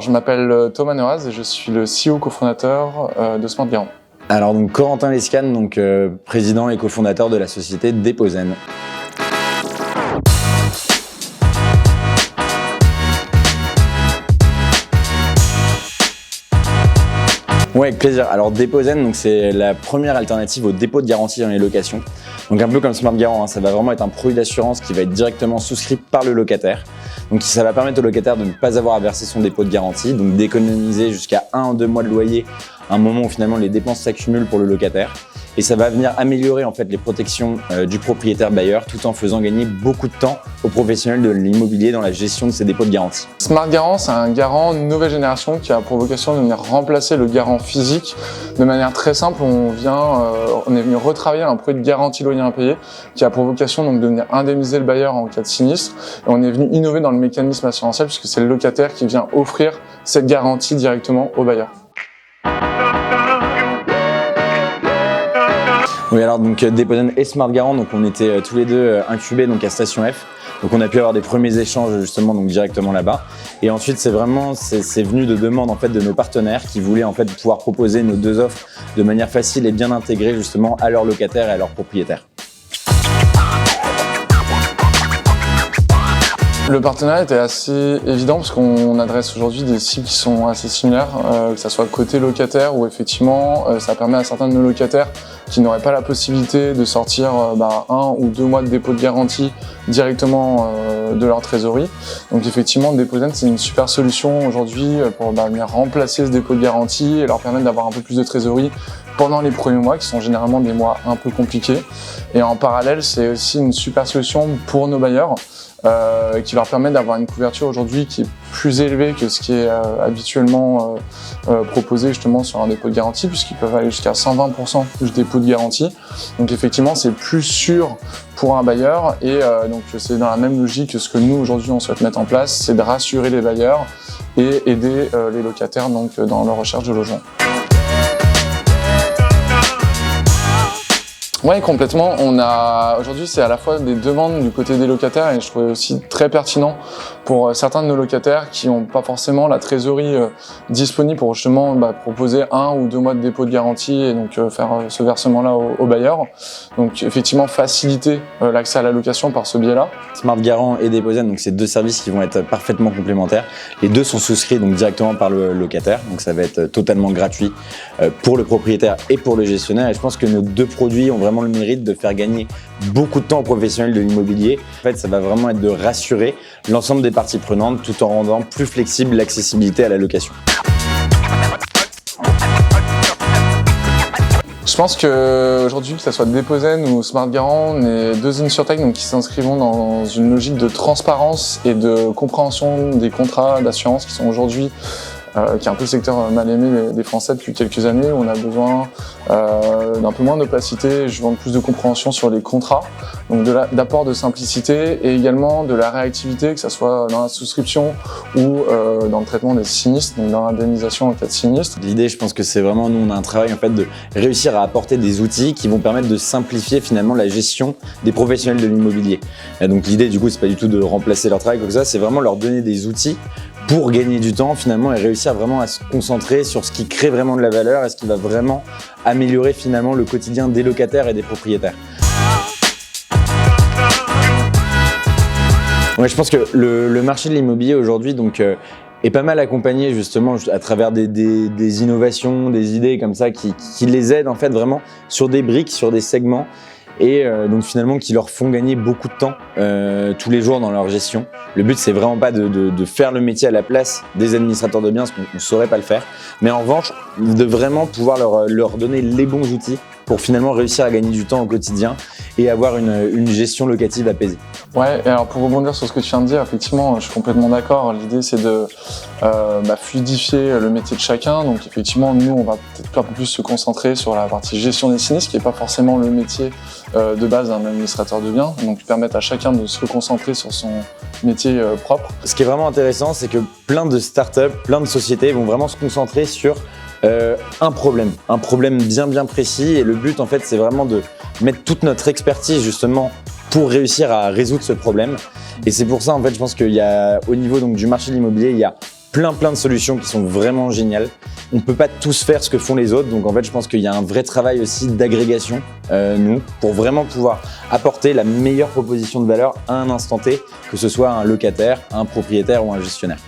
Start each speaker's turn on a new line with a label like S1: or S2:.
S1: je m'appelle Thomas Neuraz et je suis le CEO cofondateur de Smart Garant.
S2: Alors donc Corentin Lescane, président et cofondateur de la société Depozen. Oui, avec plaisir. Alors Depozen, c'est la première alternative au dépôt de garantie dans les locations. Donc un peu comme Smart Garant, ça va vraiment être un produit d'assurance qui va être directement souscrit par le locataire. Donc ça va permettre au locataire de ne pas avoir à verser son dépôt de garantie, donc d'économiser jusqu'à 1 ou 2 mois de loyer, à un moment où finalement les dépenses s'accumulent pour le locataire. Et ça va venir améliorer en fait les protections du propriétaire bailleur tout en faisant gagner beaucoup de temps aux professionnels de l'immobilier dans la gestion de ces dépôts de garantie.
S1: Smart Garant, c'est un garant nouvelle génération qui a pour vocation de venir remplacer le garant physique. De manière très simple, on est venu retravailler un produit de garantie loyer impayé qui a pour vocation donc de venir indemniser le bailleur en cas de sinistre. Et on est venu innover dans le mécanisme assurantiel puisque c'est le locataire qui vient offrir cette garantie directement au bailleur.
S2: Oui, alors Depozen et Smart Garant, on était tous les deux incubés à Station F. Donc on a pu avoir des premiers échanges justement directement là-bas. Et ensuite c'est venu de demandes en fait de nos partenaires qui voulaient en fait pouvoir proposer nos deux offres de manière facile et bien intégrée justement à leurs locataires et à leurs propriétaires.
S1: Le partenariat était assez évident parce qu'on adresse aujourd'hui des cibles qui sont assez similaires, que ce soit côté locataire où effectivement ça permet à certains de nos locataires qui n'auraient pas la possibilité de sortir 1 ou 2 mois de dépôt de garantie directement de leur trésorerie. Donc effectivement, Depozen, c'est une super solution aujourd'hui pour venir remplacer ce dépôt de garantie et leur permettre d'avoir un peu plus de trésorerie pendant les premiers mois qui sont généralement des mois un peu compliqués. Et en parallèle, c'est aussi une super solution pour nos bailleurs qui leur permet d'avoir une couverture aujourd'hui qui est plus élevée que ce qui est habituellement proposé justement sur un dépôt de garantie puisqu'ils peuvent aller jusqu'à 120% du dépôt de garantie. Donc effectivement, c'est plus sûr pour un bailleur et donc c'est dans la même logique que ce que nous aujourd'hui on souhaite mettre en place, c'est de rassurer les bailleurs et aider les locataires dans leur recherche de logement. Oui, complètement. Aujourd'hui, c'est à la fois des demandes du côté des locataires et je trouve aussi très pertinent pour certains de nos locataires qui n'ont pas forcément la trésorerie disponible pour justement proposer 1 ou 2 mois de dépôt de garantie et donc faire ce versement-là au bailleur. Donc effectivement, faciliter l'accès à la location par ce biais-là.
S2: Smart Garant et Depozen, c'est deux services qui vont être parfaitement complémentaires. Les deux sont souscrits directement par le locataire, donc ça va être totalement gratuit pour le propriétaire et pour le gestionnaire. Et je pense que nos deux produits ont vraiment le mérite de faire gagner beaucoup de temps aux professionnels de l'immobilier. En fait, ça va vraiment être de rassurer l'ensemble des parties prenantes tout en rendant plus flexible l'accessibilité à la location.
S1: Je pense qu'aujourd'hui, que ce soit Depozen ou Smart Garant, on est deux InsurTech qui s'inscrivent dans une logique de transparence et de compréhension des contrats d'assurance qui sont aujourd'hui qui est un peu le secteur mal aimé des Français depuis quelques années, où on a besoin d'un peu moins d'opacité, je vends plus de compréhension sur les contrats, donc d'apport de simplicité et également de la réactivité, que ce soit dans la souscription ou dans le traitement des sinistres, donc dans l'indemnisation en cas de sinistre.
S2: L'idée, je pense que c'est vraiment, nous on a un travail en fait de réussir à apporter des outils qui vont permettre de simplifier finalement la gestion des professionnels de l'immobilier. Donc l'idée du coup, c'est pas du tout de remplacer leur travail comme ça, c'est vraiment leur donner des outils pour gagner du temps finalement et réussir vraiment à se concentrer sur ce qui crée vraiment de la valeur et ce qui va vraiment améliorer finalement le quotidien des locataires et des propriétaires. Ouais, je pense que le marché de l'immobilier aujourd'hui est pas mal accompagné justement à travers des innovations, des idées comme ça qui les aident en fait vraiment sur des briques, sur des segments et donc finalement qui leur font gagner beaucoup de temps tous les jours dans leur gestion. Le but c'est vraiment pas de faire le métier à la place des administrateurs de biens, parce qu'on ne saurait pas le faire, mais en revanche de vraiment pouvoir leur donner les bons outils pour finalement réussir à gagner du temps au quotidien et avoir une gestion locative apaisée.
S1: Ouais, et alors pour rebondir sur ce que tu viens de dire, effectivement, je suis complètement d'accord. L'idée, c'est de fluidifier le métier de chacun. Donc effectivement, nous, on va peut-être un peu plus se concentrer sur la partie gestion des sinistres, qui n'est pas forcément le métier de base d'un administrateur de biens. Donc permettre à chacun de se concentrer sur son métier propre.
S2: Ce qui est vraiment intéressant, c'est que plein de startups, plein de sociétés vont vraiment se concentrer sur un problème bien précis, et le but en fait c'est vraiment de mettre toute notre expertise justement pour réussir à résoudre ce problème. Et c'est pour ça en fait je pense qu'il y a au niveau du marché de l'immobilier, il y a plein de solutions qui sont vraiment géniales. On peut pas tous faire ce que font les autres, donc en fait je pense qu'il y a un vrai travail aussi d'agrégation, nous, pour vraiment pouvoir apporter la meilleure proposition de valeur à un instant T, que ce soit un locataire, un propriétaire ou un gestionnaire.